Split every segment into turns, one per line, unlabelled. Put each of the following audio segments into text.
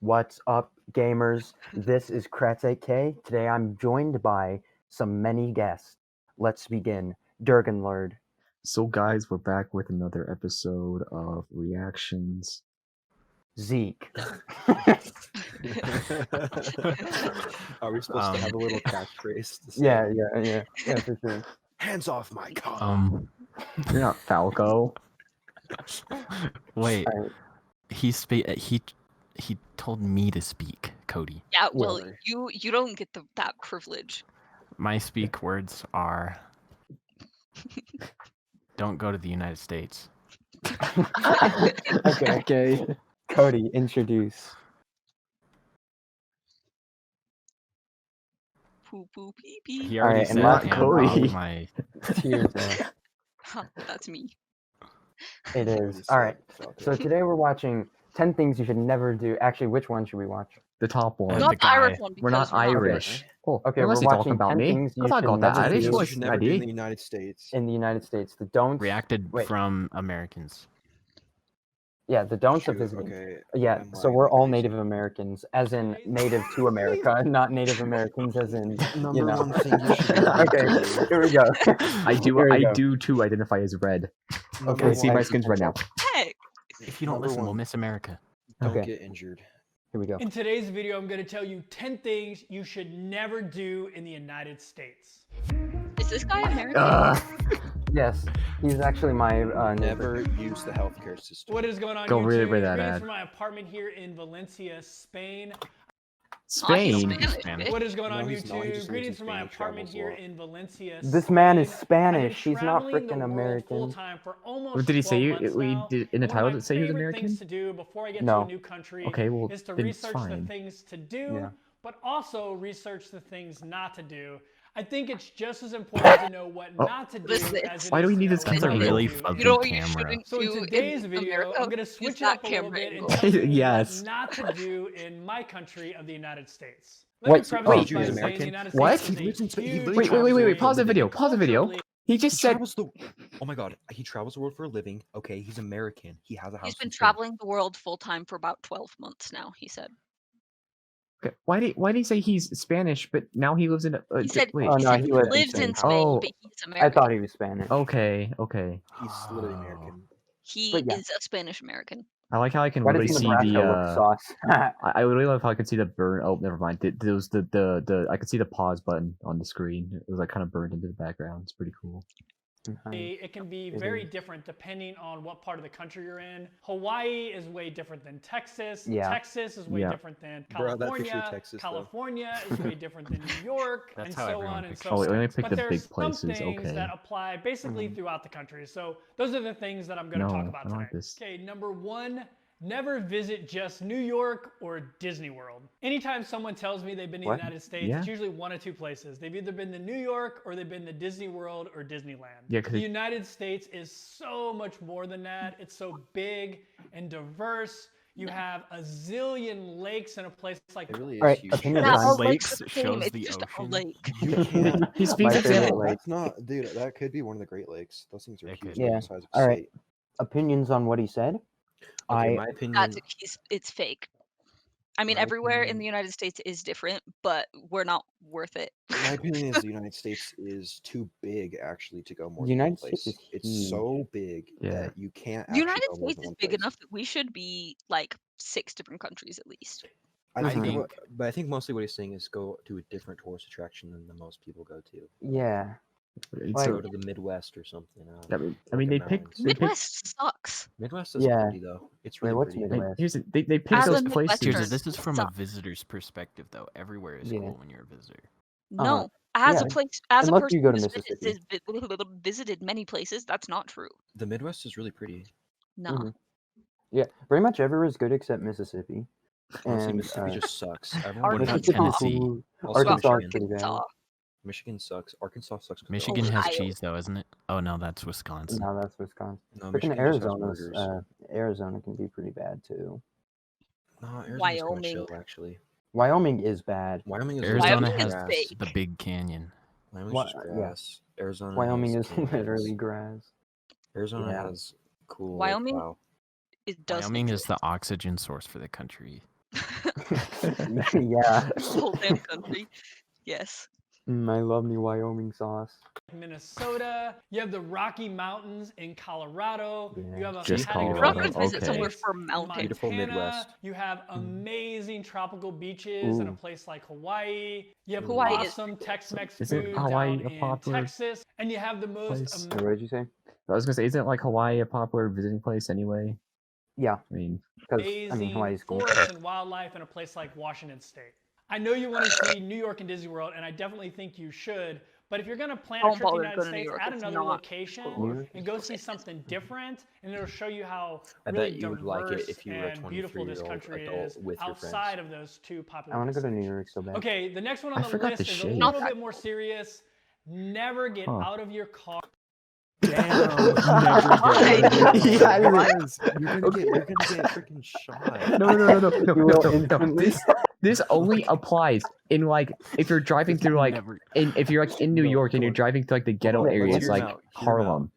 What's up, gamers? This is Kratz8K. Today I'm joined by some many guests. Let's begin. Durganlord,
So guys, we're back with another episode of Reactions.
Zeke,
Are we supposed to have a little catchphrase to say?
yeah, for sure.
Hands off my car.
You're not Falco.
Wait,
Alright,
he told me to speak, Cody.
Yeah, well,
Really?
you don't get that privilege.
My speak words are don't go to the United States.
Okay. Cody, introduce.
Poo poo pee pee.
He already
Alright, and
said
not
hands
Cody.
off my
Tears.
Huh, that's me.
It
Really
is.
suck,
Alright,
Falco.
so today we're watching 10 Things You Should Never Do. Actually, which one should we watch?
The top one.
Not
the
the Irish
guy.
one.
We're not
because
Irish. Oh,
Okay,
unless
we're
you're talking
watching
about
10
me.
things you
I thought I
should
got that
never
Irish.
do.
you
What's
should never do in the
ID?
United States.
In the United States. The don'ts.
reacted
Wait.
from Americans.
Yeah, the don'ts of
Shoot,
visiting.
okay.
Yeah,
I'm
so
lying,
we're
I'm
all
crazy.
Native Americans, as in native to America, not Native Americans as in,
Number
you know.
one thing you should never
Okay,
do.
here we go. Here we
I
go.
do too identify as red.
Number
Okay,
See,
one
my
thing-
skin's red now.
Heck,
If you don't
Number
listen, we'll
one,
miss America.
don't
Okay.
get injured.
Here we go.
In today's video, I'm going to tell you 10 things you should never do in the United States.
is this guy American?
Yes, he's actually my neighbor.
Never use the healthcare system.
What is going on,
Go
YouTube?
read that
Greetings
ad.
from my apartment here in Valencia, Spain.
Spain.
Spanish,
Spanish.
bitch.
What is going
No,
on,
he's not. He
YouTube?
just
Greetings
lives in
from my
Spain. He
apartment
travels a
here
lot.
in Valencia,
This man is
Spain.
Spanish.
I've been
He's not
traveling the
freaking
world
American.
full-time for almost
What did he say?
12 months now.
In the
One
title
of
did
my
it say he was
favorite
American?
things to do before I get
No.
to a new country
Okay, well,
is to
then it's
research
fine.
the things to do,
Yeah.
but also research the things not to do. I think it's just as important to know what
Oh.
not to do
What is this?
as it
Why do
is
we
to
need
know
this
what
That's a
camera
not to
really
do.
fuzzy
You know what you
camera.
shouldn't
So in
do
today's
in
video,
America?
I'm going to
Use
switch it
that
up a little
camera
bit and
angle.
tell you
Yes.
what not to do in my country of the United States.
Wait,
Let me preface
wait.
this by
He's
saying
American?
the United
What?
States is
He lives in
a
Spain. He
huge
literally
Wait, pause the video, pause the video.
culturally-
He just said,
Oh my god, he travels the world for a living. Okay, he's American. He has a house.
He's been
in Spain.
traveling the world full time for about 12 months now. He said.
okay, why did he say he's Spanish, but now he lives in a...
He said
wait,
Oh,
he
no,
said
he
he
lives in
lives in
Spain.
Spain,
Oh.
but he's
I
American.
thought he was Spanish.
okay.
He's literally American.
He
But yeah.
is a Spanish American.
I like how I can
Why
really
does
see
Nebraska
the...
look sauce?
I really love how I could see the burn. Oh, never mind. The I could see the pause button on the screen. It was like kind of burned into the background. It's pretty cool.
It can be
It
very
is.
different depending on what part of the country you're in. Hawaii is way different than Texas.
Yeah.
Texas is way
Yeah.
different than
Bro, that picture of
California.
Texas, though.
California is way different than New York,
That's
and
how
so
everyone
on and
picks
so
it.
Oh, wait, let me
on.
pick
But
the
there's
big
some
places.
things
Okay.
that apply basically throughout the country. So those are the things that I'm going to
No,
talk
I
about
don't
today.
like this.
Okay, number one. Never visit just New York or Disney World. Anytime someone tells me they've been to
What?
the United States,
Yeah.
it's usually one of two places. They've either been to New York or they've been to Disney World or Disneyland.
Yeah, 'cause
the
it-
United States is so much more than that. It's so big and diverse. You have a zillion lakes in a place like
It really is
Alright,
huge.
opinion
Not
time.
all
Lakes
lakes are the
shows
same. It's
the
just a
ocean.
lake.
You can't.
He
My
speaks
favorite
example.
lake.
That's not, dude. That could be one of the Great Lakes. Those things are
It
huge.
could.
They're
Yeah.
the size of a
Alright.
state.
Opinions on what he said?
Okay, my opinion.
It's fake. I mean,
My
everywhere in
opinion-
the United States is different, but we're not worth it.
My opinion is the United States is too big actually to go more
The
than one
United
place.
States is
It's
huge.
so big
Yeah.
that you can't.
The
Actually
United
go more
States
than
is
one
big
place.
enough that we should be like 6 different countries at least.
I
Mhm.
think, but I think mostly what he's saying is go to a different tourist attraction than the most people go to.
Yeah.
It's
Like-
Go to the Midwest or something.
I mean, they
Look at
picked.
mountains.
They picked.
Midwest sucks.
Midwest is
Yeah.
pretty though. It's
Wait,
really
what's
pretty.
Midwest?
Here's the, they picked
As
those
a
places.
Midwestern-
Here's this is from a
Sucks.
visitor's perspective, though. Everywhere is
Yeah.
cool when you're a visitor.
No, as
yeah.
a place, as a
Unless
person
you go to
who's
Mississippi.
visited many places, that's not true.
The Midwest is really pretty.
No.
Mhm. Yeah, pretty much everywhere is good except Mississippi.
Honestly,
And,
Mississippi just sucks. Everyone
What
goes
about
to
Mississippi
Tennessee?
cool.
Also,
Arkansas is
Michigan.
pretty bad.
Arkansas.
Michigan sucks. Arkansas sucks. 'cause of
Michigan
all
has
Ohio.
cheese, though, isn't it? Oh no, that's Wisconsin.
No, that's Wisconsin.
No,
Freaking
Michigan just has
Arizona's
burgers.
Arizona can be pretty bad too.
No, Arizona's kinda
Wyoming.
chill, actually.
Wyoming is bad.
Wyoming is
Arizona
Wyoming is
has
fake.
the big canyon.
Wyoming's
Why-
just
yeah.
grass. Arizona.
Wyoming
has
is
canyons.
literally grass.
Arizona
yeah.
has cool.
Wyoming
Wow.
It doesn't
Wyoming is
exist.
the oxygen source for the country.
Yeah.
The whole damn country. Yes.
I love me Wyoming sauce.
Minnesota. You have the Rocky Mountains in Colorado.
Yeah.
You have a
Just
I'd
Colorado,
rather visit
okay.
somewhere for a mountain.
Beautiful
Montana.
Midwest.
You have amazing tropical beaches in a
Ooh.
place like Hawaii. You have
Hawaii is
awesome Tex-Mex
Isn't
food
Hawaii
down
a
in
popular
Texas, and you have the most
place?
What did you say?
I was gonna say, isn't like Hawaii a popular visiting place anyway?
Yeah,
I mean,
because
amazing
Hawaii's cool.
forests and wildlife in a place like Washington State. I know you want to see New York and Disney World, and I definitely think you should. But if you're going to plan a
Don't
trip to the
bother
United
going to New
States,
York,
add
it's
another
not
location
cool.
and go see something different, and it'll show you how
I
really
bet you would like it
diverse
if you were a
and beautiful this
23-year-old
country
adult
is
with your friends.
outside of those two popular
I want to go to New
destinations.
York so bad.
Okay, the next one on
I
the
forgot
list
the
is a
shade.
little bit more serious. Never get
Huh.
out of your car.
Damn.
Why?
Yeah,
You're gonna get freaking shot.
no.
You will instantly-
This only applies in like if you're driving through like
Never-
if you're like in New
No,
York and
go
you're
on.
driving through like the ghetto
Wait,
areas
hear
like
him out, hear him
Harlem.
out.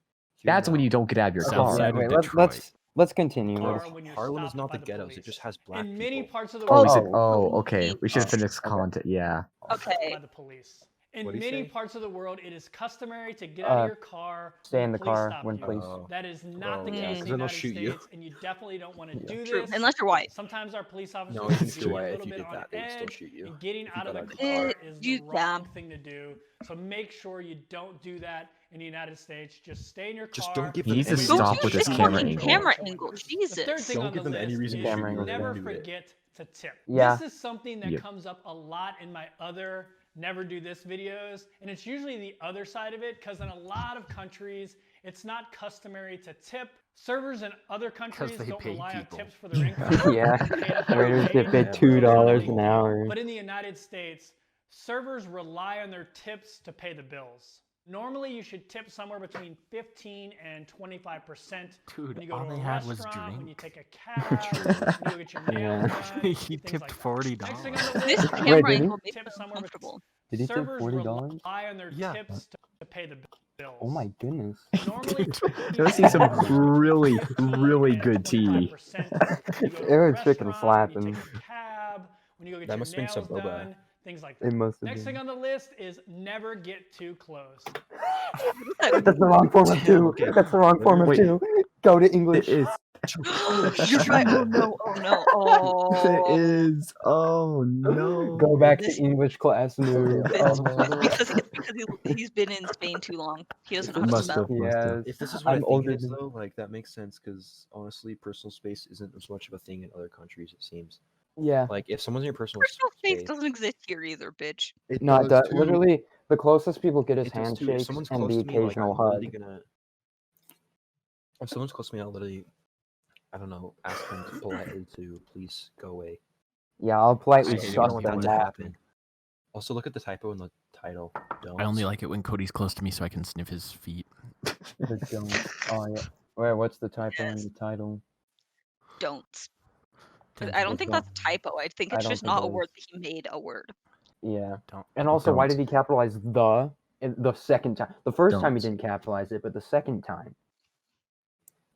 That's when you don't get out of your
Okay,
car.
Southside
wait,
of
let's continue.
car
Let's-
when you're
Harlem is
stopped
not
by
the ghettos. It
police.
just has black
In many
people.
parts of the
Oh,
world,
we said,
Oh.
okay. We should have finished
Okay.
content. Yeah.
Okay.
by the police. In
What'd he
many
say?
parts of the world, it is customary to get out of your car.
stay
when
in the
police
car
stop
when
you.
police-
That is not the
Oh,
yeah,
case
'cause
in the
then they'll
United
shoot you.
States, and you definitely don't want to
Yeah.
do
True.
this.
Unless you're white.
Sometimes our police officers
No,
can
even
get
if
you
you're
a
white,
little
if you
bit
did
on
that, they would still
edge,
shoot you.
and getting
if you
out of
got
the
out of
car
the car.
is
You
the wrong
can.
thing to do. So make sure you don't do that in the United States. Just stay in your car.
Just don't give
He
them
needs to
any
stop
reason
with
to
this
shoot
camera
you.
angle.
Camera
The
angle.
third
Jesus.
thing
Don't
on
give
the
them any
list
reason
is
to
shoot
you
you.
never
Do it.
forget to tip.
Yeah.
This is something that
Yep.
comes up a lot in my other never do this videos, and it's usually the other side of it because in a lot of countries it's not customary to tip. Servers in other countries
they
don't
pay
rely on
people.
tips for their income.
Yeah.
They pay a higher
Waiters
rate,
get paid
and
$2
really
an
do.
hour.
But in the United States, servers rely on their tips to pay the bills. Normally, you should tip somewhere between 15 and 25%
Dude,
when you go
all
to a
they had was
restaurant, when you
drink.
take a cab, when you go get your nails
Yeah.
done,
He
things
tipped
like that.
$40.
Next thing on the
This
list,
camera
did he?
angle makes
tip
me
somewhere
uncomfortable.
Did he tip
servers
$40?
rely on their
Yeah.
tips to pay the bills.
Oh my goodness.
Normally,
You'll see some really, really good tea.
It was freaking slapping.
When you go get
That
your
must have been
nails
some boba.
done, things like
It
that.
must have
Next thing
been.
on the list is never get too close.
That's the wrong form of two.
Okay.
That's the wrong form of
Wait.
two. Go to
It
English.
is.
You're right. Oh no. Oh no. Oh.
It is. Oh no.
Go back to
This-
English class, noob.
It's
Oh.
because he's been in Spain too long. He doesn't know how to
Must
spell.
have. Must have.
Yes.
If this is what
I'm
I think
older
it is,
than-
though, like that makes sense because honestly, personal space isn't as much of a thing in other countries. It seems
Yeah.
like if someone's in your personal
Personal space
space,
doesn't exist here either, bitch.
No, it does.
too.
Literally, the closest people get is
It does too. If
handshakes
someone's
and
close
the
to me, like,
occasional
I'm
hug.
literally gonna. If someone's close to me, I'll literally, I don't know, ask them politely to please go away.
Yeah, I'll politely
I hate it
I
shut
don't
when
want
them
that to
off.
happen. Also, look at the typo in the title. Don't.
I only like it when Cody's close to me so I can sniff his feet.
The don't. Oh yeah. Wait, what's the typo in
Yes.
the title?
Don't.
Don't
I
do
don't
it.
think that's a typo. I think
I
it's
don't
just
think
not
it
a
is.
word that he made a word.
Yeah.
Don't.
And also, why
Don't.
did he capitalize the in the second time? The first time he
Don't.
didn't capitalize it, but the second time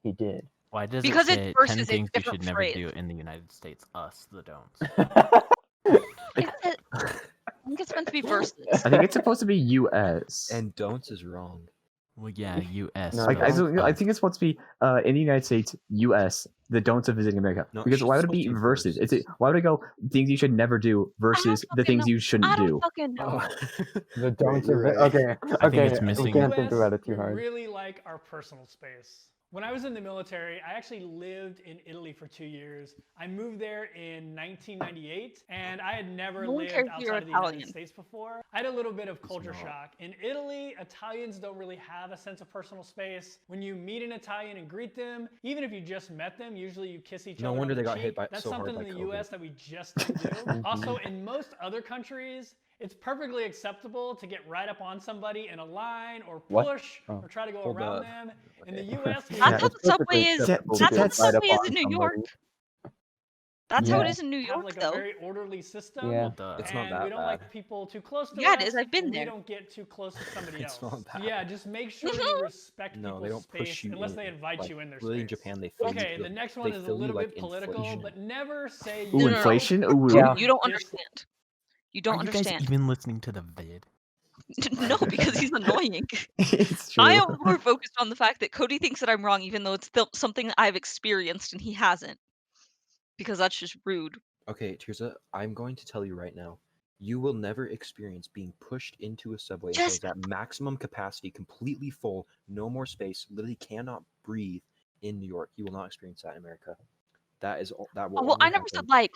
he did.
Why does
Because
it
it's
say
versus
10
a
things you
different
should never
phrase.
do in the United States? Us, the don'ts.
I think it's meant to be versus.
I think it's supposed to be U.S.
And don'ts is wrong.
Well, yeah, U.S.
No,
Like,
I
don'ts.
I think it's supposed to be in the United States, U.S. The don'ts of visiting America.
No,
Because
it's
why would it
supposed
be
to be
versus?
versus.
Why would it go things you should never do versus the
fucking
things
know.
you
I
shouldn't
don't
do?
fucking know.
The don'ts
you're
are
right.
okay.
I think
Okay,
it's
we
missing-
can't think about it too
we
hard.
really like our personal space. When I was in the military, I actually lived in Italy for 2 years. I moved there in 1998, and I had never
No one
lived
cares if you're
outside of the United
Italian.
States before. I had a little bit of culture
not.
shock. In Italy, Italians don't really have a sense of personal space. When you meet an Italian and greet them, even if you just met them, usually you kiss each
No
other.
wonder
on
they
the
got hit
cheek.
by-
That's
so hard
something
by
in the
COVID.
US that we just don't do. Also, in most other countries, it's perfectly acceptable to get right up on somebody in a line or
What?
push
Oh.
or try to go
Hold
around
up.
them. In the
Okay.
US, we
That's
Yeah,
how the
it's perfectly
subway is.
acceptable
to
That's how
get
the
right up
subway is
on
in New
somebody.
York. That's how it
Yeah.
is in New
have
York,
like a
though.
very orderly system.
Yeah.
Duh.
It's not
And
that
we don't
bad.
like people too close to
Yeah,
us.
it is. I've been
and
there.
We don't get too close to somebody
It's
else.
not
So
bad.
yeah, just make sure you respect
No, they
people's
don't push
space
you
unless
in,
they invite
like,
you in their
really in
space.
Japan, they fill
Okay,
you,
the next
they
one is a
fill you
little
like
bit political,
inflation.
but never say
Ooh,
No, no, no.
inflation. Ooh,
Yeah.
You don't
Dis-
understand. You don't
Are you guys
understand.
even listening to the vid?
No, because he's annoying.
it's true.
I am more focused on the fact that Cody thinks that I'm wrong, even though it's still something that I've experienced and he hasn't. Because that's just rude.
Okay, Tirza, I'm going to tell you right now, you will never experience being pushed into a subway until
Yes.
it's at maximum capacity, completely full, no more space, literally cannot breathe in New York. You will not experience that in America. That will
Oh, well,
only
I never
happen.
said like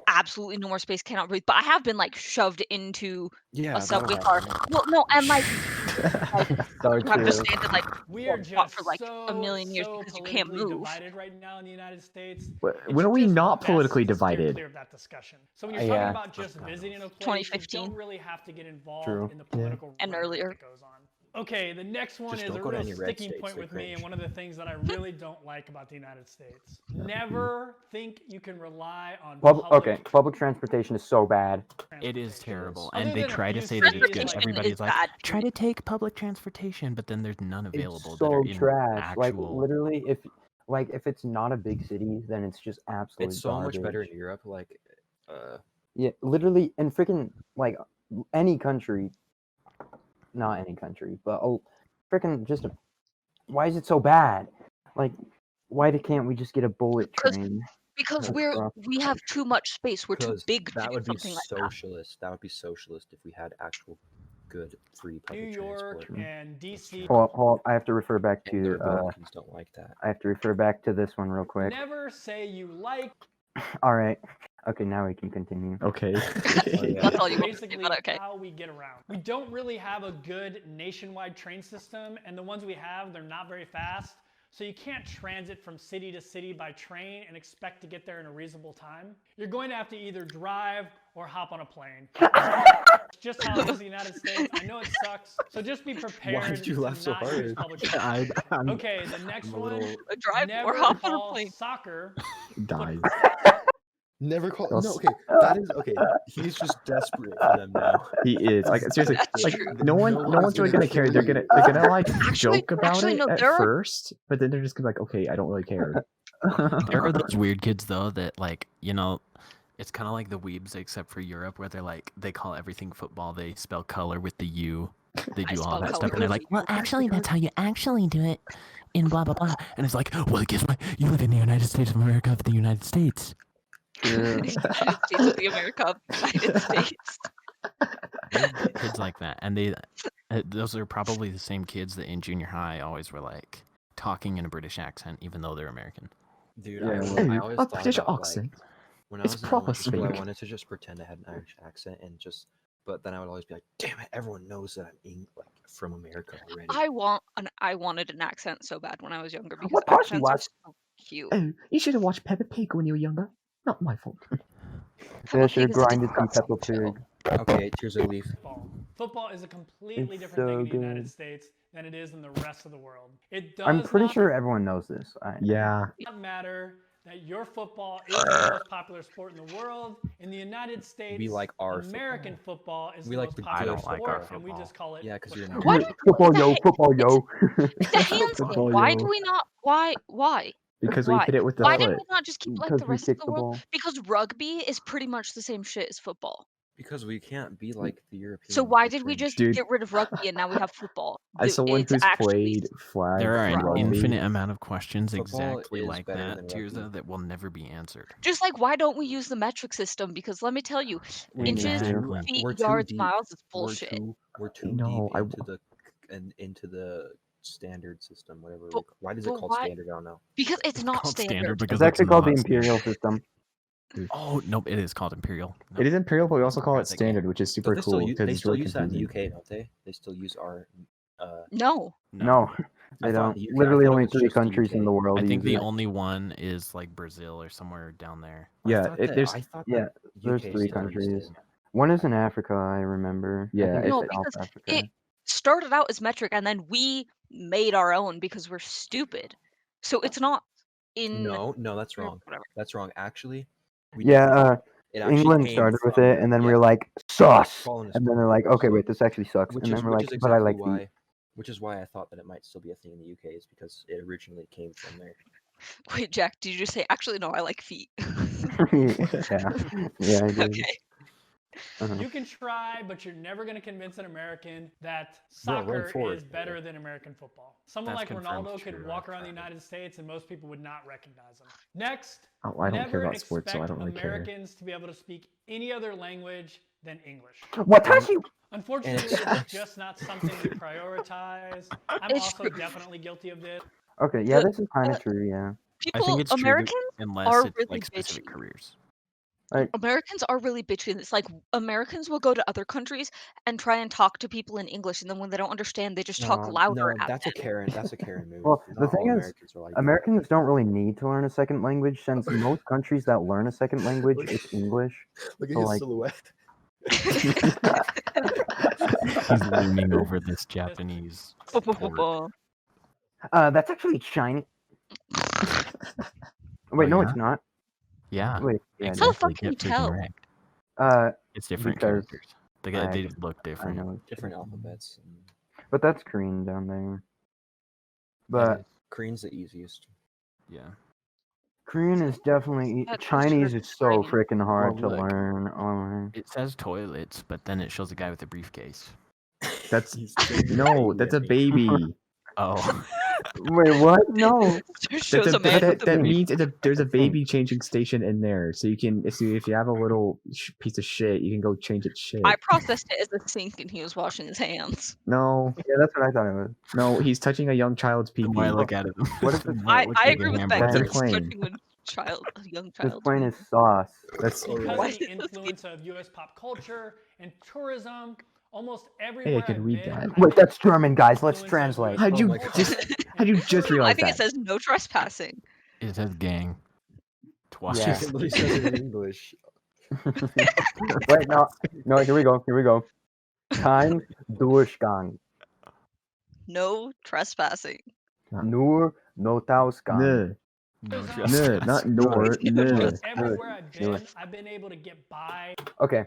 absolutely no more space, cannot breathe, but I have been like shoved into
Yeah,
a subway
that'll
car.
happen.
Well, no, and like
So
you have to
true.
stand and like
We are
walk
just
for like
so,
a million years
so
because you can't
politically
move.
divided right now in the United States.
But
It's
when are we
just
not
best
politically
to steer
divided?
clear of that discussion. So when you're
Yeah.
talking about just visiting a place, you
2015.
don't really have to get involved
True.
in the
Yeah.
political
And
rhetoric
earlier.
that goes on. Okay, the next one
Just
is
don't
a
go to
real
any red
sticking
states,
point
they're
with me, and
cringe.
one of the things that I really don't like about the United States. Never think you can rely on
Public transportation is so bad.
It is
transportation.
terrible,
Other
and they
than a
try to
few
say that it's good.
cities, like-
Everybody's like,
bad.
try to take public transportation, but then there's none available
It's
that are
so
in
trash. Like
actual.
literally, if it's not a big city, then it's just absolute
It's so much better
garbage.
in Europe. Like,
Yeah, literally, in freaking like any country, not any country, but freaking why is it so bad? Like, can't we just get a bullet
'Cause
train?
Because
That's rough.
we have too much space. We're too
because
big to
that
do
would be
something like that.
socialist. That would be socialist if we had actual good free public
New York
transport.
and DC.
Hold, I have to refer back
And the
to
Republicans don't like that.
I have to refer back to this one real quick.
Never say you like.
All right. Okay, now we can continue.
Okay.
yeah.
That's all you want to say,
Basically,
but okay.
how we get around. We don't really have a good nationwide train system, and the ones we have, they're not very fast. So you can't transit from city to city by train and expect to get there in a reasonable time. You're going to have to either drive or hop on a plane. It's just how it is in the United States. I know it sucks, so just be prepared
did you
to
laugh so
not use
hard?
public transportation.
I'm
Okay, the next
I'm a
one.
little
Drive
Never
or hop on a
call
plane.
soccer.
dies.
never call.
They'll
No,
s-
okay, that is okay. He's just desperate for them now.
He is. Like seriously,
That's
like
true.
no one's really gonna care. They're gonna like joke about
actually,
it
no,
at
there are-
first, but then they're just gonna be like, okay, I don't really care.
There are those weird kids though that like it's kind of like the weebs except for Europe where they call everything football. They spell color with the U. They
I
do all
spell
that
color
stuff, and they're
with
like, well, actually, that's how you actually do it in blah blah blah. And it's like, well, guess what? You live in the United States of America of the United States.
United States of the America of the United States.
Kids like that, and those are probably the same kids that in junior high always were like talking in a British accent, even though they're American.
Dude,
Yeah,
I always
A
thought
British
about,
accent.
like, when I
It's
was in
proper
elementary school, I
speak.
wanted to just pretend I had an Irish accent and just, but then I would always be like, damn it, everyone knows that I'm like from America already.
I wanted an accent so bad when I was younger because
What part you
accents are
watch?
so cute.
Oh, you should have watched Peppa Pig when you were younger. Not my fault.
Yeah, I should
Pig
have
is a
grinded some
disgusting
Peppa
show.
Pig.
Okay, here's a leaf.
Football. Football is a completely
It's
different thing
so
in the United
good.
States than it is in the rest of the world. It does
I'm pretty
not
sure everyone knows this.
Yeah.
matter that your football is the most popular sport in the world. In the United States,
We like our
American football is
We
the
like
most
the
popular
good
I don't like
sport,
our
and we
football.
just call it.
Yeah, 'cause you're
football.
not-
Why do we
Football,
it's a
yo,
hit-
football, yo.
It's a hands
Football,
game. Why
yo.
do we not? Why?
Because we
Why?
hit it with the
Why
foot.
didn't we not just keep it like
Because
the
we
rest of
kick
the
the
world?
ball.
Because rugby is pretty much the same shit as football.
Because we can't be like the Europeans.
So why
they're
did we
cringe.
just
Dude.
get rid of rugby and now we have football?
As someone
It's
who's
actually
played flag
There are
and
an
Right.
rugby,
infinite amount of questions
Football
exactly
is
like
better
that,
than
Tirza,
rugby.
that will never be answered.
just like why don't we use the metric system? Because let me tell you,
We need
inches,
to.
feet,
We're too
yards,
deep.
miles is
We're
bullshit.
We're too
No,
deep into the standard system, whatever.
But-
Why is it
but
called
why-
standard? I don't know.
Because it's not
called standard
standard.
because
It's actually called the
not
imperial system.
Oh nope, it is called Imperial. No.
it is imperial, but we also call it
That's a game.
standard, which is
But
super
they
cool
still,
because
they
it's
still
really
use that in the
confusing.
UK, don't they? They still use our.
No.
No,
I
they
thought
don't.
the UK
Literally
I thought it
only
was
3
just the
countries in
UK.
the world.
I think
use
the
it.
only one is like Brazil or somewhere down there.
Yeah, there's
I thought
yeah,
that
there's
UK
3
still used
countries.
it.
One is in Africa, I remember. I
Yeah,
think
No,
it's South
because
Africa.
it started out as metric and then we made our own because we're stupid. So it's not in
No, that's wrong.
whatever.
That's wrong. Actually, We did
Yeah,
not. It actually
England
came
started with
from-
it, and then we
yeah,
were like, sauce!
colonists
And then
brought
they're
it
like,
over,
okay,
so-
wait, this actually sucks.
Which
And
is
then we're
which
like,
is
but I
exactly
like
why.
feet.
Which is why I thought that it might still be a thing in the UK, is because it originally came from there.
Wait, Jack, did you just say, actually, no, I like feet?
Yeah, yeah, I did.
Okay.
Uh-huh.
You can try, but you're never going to convince an American that
Bro, run
soccer
forward.
is better than American football. Someone
That's
like
confirmed
Ronaldo could
true,
walk
I've
around the
tried.
United States and most people would not recognize him. Next,
Oh, I don't
never
care about sports, so I
expect
don't really care.
Americans to be able to speak any other language than English.
Watashi!
Unfortunately,
it's-
it's just not something we prioritize. I'm
It's
also
true.
definitely guilty of this.
Okay, yeah,
The-
this is kind of true, yeah.
I
People,
think it's true
Americans
unless
are
it's
really
like specific
bitchy.
careers.
Americans are really bitchy. And it's like Americans will go to other countries and try and talk to people in English, and then when they don't understand, they just talk louder
No,
at
that's a
them.
Karen. That's a Karen move.
Well, the
Not all
thing is,
Americans are like that.
Americans don't really need to learn a second language since most countries that learn a second language,
Look-
it's English.
Look at
so,
his
like-
silhouette.
He's looming over this Japanese. tort.
That's actually Chinese. Wait,
Oh,
no,
yeah?
it's not.
Yeah,
Wait, yeah,
How the
exactly.
fuck can you
Get freaking
tell?
wrecked. It's different
because
characters. They
I-
look
I
different.
know, it's
Different
Chinese.
alphabets.
But that's Korean down there. But
Korean's the easiest.
Yeah.
Korean is definitely
That
Chinese
sure
is so
Korean.
freaking hard to
Well, look.
learn. Oh my.
It says toilets, but then it shows a guy with a briefcase.
That's no, that's a baby.
Oh.
Wait, what? No.
Just
That's
shows
a,
a man
that,
with a
that
brief-
means there's a
That's the thing.
baby changing station in there, so you can if you have a little piece of shit, you can go change its shit.
I processed it as a sink, and he was washing his hands.
No,
Yeah, that's what I thought it was.
no, he's touching a young child's pee
The more I
pee.
look at it,
What if
the
it's-
more it looks
I
like
agree
a
with
hamburger.
Becky.
That's a
It's
plane.
touching a young
This
child.
plane is sauce.
That's
Because
Why
of the
is this
influence of U.S. pop culture and tourism, almost everywhere
Hey, I can
I've
read
been,
that.
I've
Wait,
been
that's German, guys. Let's
influenced by
translate.
US
How'd
pop
you
culture
just-
and
how'd you just
I
realize
think it
that?
says no trespassing.
It says gang. Twice.
Yeah.
It literally says it in English.
Wait, no, here we go. Kein Durchgang.
No trespassing.
Nur Notausgang.
No,
No
no, not nor, no.
Almost everywhere I've
Do
been,
it.
I've been able to get by
Okay,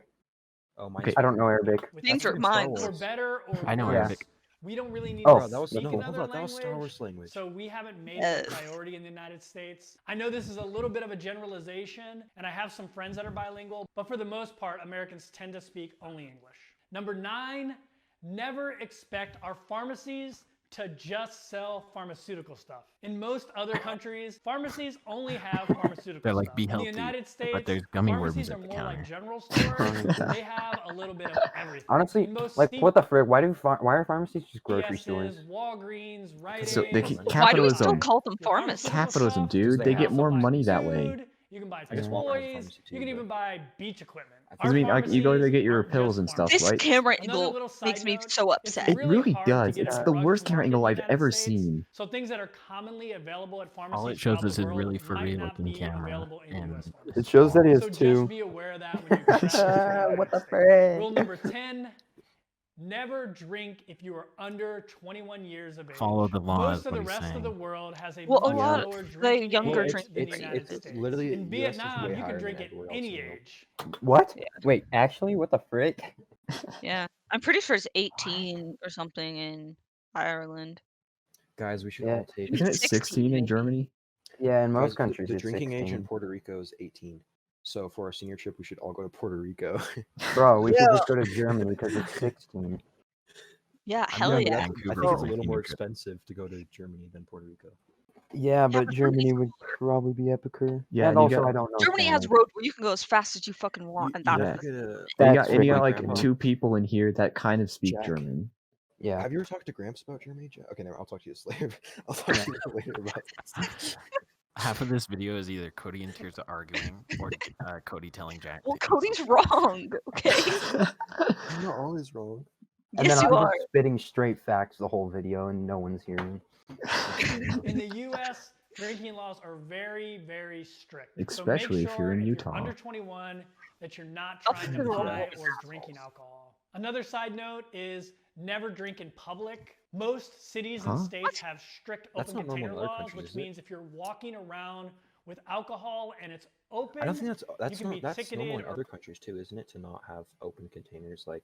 Oh my.
Okay.
I don't know Arabic.
with
Things
that.
are mine.
For better or
I know
worse,
Arabic.
we don't really need
Oh.
to
Bro, that was
speak
no, hold
another
on, that was Star
language,
Wars language.
so we haven't made
Yes.
it a priority in the United States. I know this is a little bit of a generalization, and I have some friends that are bilingual, but for the most part, Americans tend to speak only English. Number 9, never expect our pharmacies to just sell pharmaceutical stuff. In most other countries, pharmacies only have pharmaceutical
They're like,
stuff.
"Be
In
healthy,"
the United
but
States,
there's gummy
pharmacies
worms
are
at the
more like
counter.
general stores. They have a little bit of everything.
Honestly,
In most
like,
Steve-
what the frick? Why are pharmacies just grocery stores?
PS's, Walgreens, Rite
So they
Aids,
can-
Why do we still
Capitalism.
call them
your
pharmacies?
pharmaceutical
Capitalism,
stuff.
dude.
they
They
have
get
can
more
buy
money that way.
food, you can buy
I guess Walmart has a
toys,
pharmacy
you
too,
can even
but-
buy beach equipment.
I
I mean, like, you go to
pharmacies
get your
aren't
pills
just
and stuff,
This
right?
camera
Another
angle
little side
makes me
note,
so
it's
upset.
It
really
really
hard to
does.
get
It's
a
the
drug
worst
to
camera
market
angle
in
I've
the United
ever
States,
seen.
So things that are commonly available at pharmacies
All it shows
throughout
is
the
his
world
really furry
might not
looking
be
camera,
available in
and
US pharmacies.
It shows that he has
So just
two.
be aware of that when you're traveling.
What the frick?
Rule number 10, never drink if you are under 21 years of age.
Follow the law
Most
is
of
what
the
he's
rest of
saying.
the world has a
Well, a
much
lot
lower
of the
drinking
younger
age
drink-
than the United
it's
States.
literally
in
US is
Vietnam,
way
you
higher
can
than
drink at
everywhere else
any
in the world.
age.
What?
Yeah.
Wait, actually, what the frick?
Yeah, I'm pretty sure it's 18 or something in Ireland.
Guys, we should
Yeah.
all take.
Isn't it
16
16 in
maybe.
Germany?
Yeah, in
Guys,
most countries,
the
it's
drinking age
16.
in Puerto Rico is 18. So for our senior trip, we should all go to Puerto Rico.
Bro, we should just go to Germany because it's 16.
Yeah,
I'm
hell
going to
yeah.
I
Vancouver
think
for
it's a
my
little
senior
more
trip.
expensive to go to Germany than Puerto Rico.
Yeah, but
but
Germany would probably be epicer.
Yeah,
and
and you
also
got-
I don't know.
Germany has
Spanish.
roads where you can go as fast as you fucking want, and that's
Yeah.
Look at,
And
That's
you got
freaking
like
Grandpa.
2 people in here that kind of speak
Jack.
German.
Yeah.
Have you ever talked to Gramps about Germany? Okay, never. I'll talk to you later. I'll talk to you later about this.
Half of this video is either Cody and Tirza arguing or Cody telling Jack.
well,
to do
Cody's
something.
wrong. Okay.
I'm not always wrong.
And
Yes,
then
you
I'm
are.
just spitting straight facts the whole video and no one's hearing.
In the U.S., drinking laws are very, very strict.
Especially
so make
if you're in
sure
Utah.
You're under 21, that you're not
Oh,
trying
for
to
the
buy
love
or drinking alcohol. Another side note is never drink in public. Most cities and
Huh?
states have strict
That's
open
not normal
container
in other
laws,
countries,
which
is it?
means if you're walking around with alcohol and it's open.
I don't think that's
can be
not that's normal
ticketed
in
or-
other countries too, isn't it? To not have open containers like.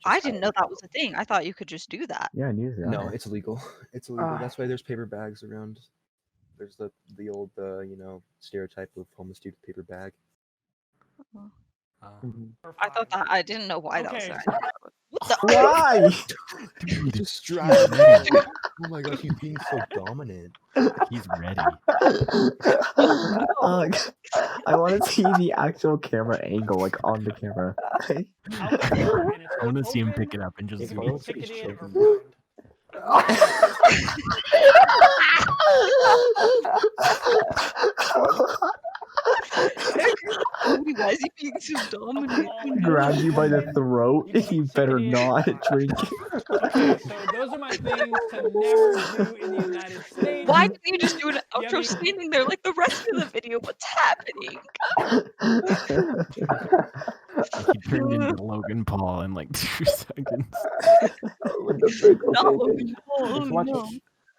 I
just
didn't know that was a thing. I thought you could just do that.
Yeah, I knew that.
No, it's illegal. It's illegal.
Ah.
That's why there's paper bags around. There's the old stereotype of homeless dude with paper bag.
or
I thought
fine.
that I didn't know why that was
Okay,
there. What the?
Why?
Just driving. Oh my gosh, he's being so dominant.
He's ready.
I want to see the actual camera angle, like on the camera.
Alcohol and it's
I want to see him
open,
pick it up and just
you can
Hey,
be
Carlos, he's
ticketed or
choking.
fined.
Why is he being so dominant?
Grab you by the throat. You better not drink.
Okay, so those are my things to never do in the United States.
Why didn't you just do an
Yeah,
outro standing there like the rest of the video? What's happening?
He turned into Logan Paul in like 2 seconds.
With the big-
No,
okay,
oh,
Just watch
no.
it.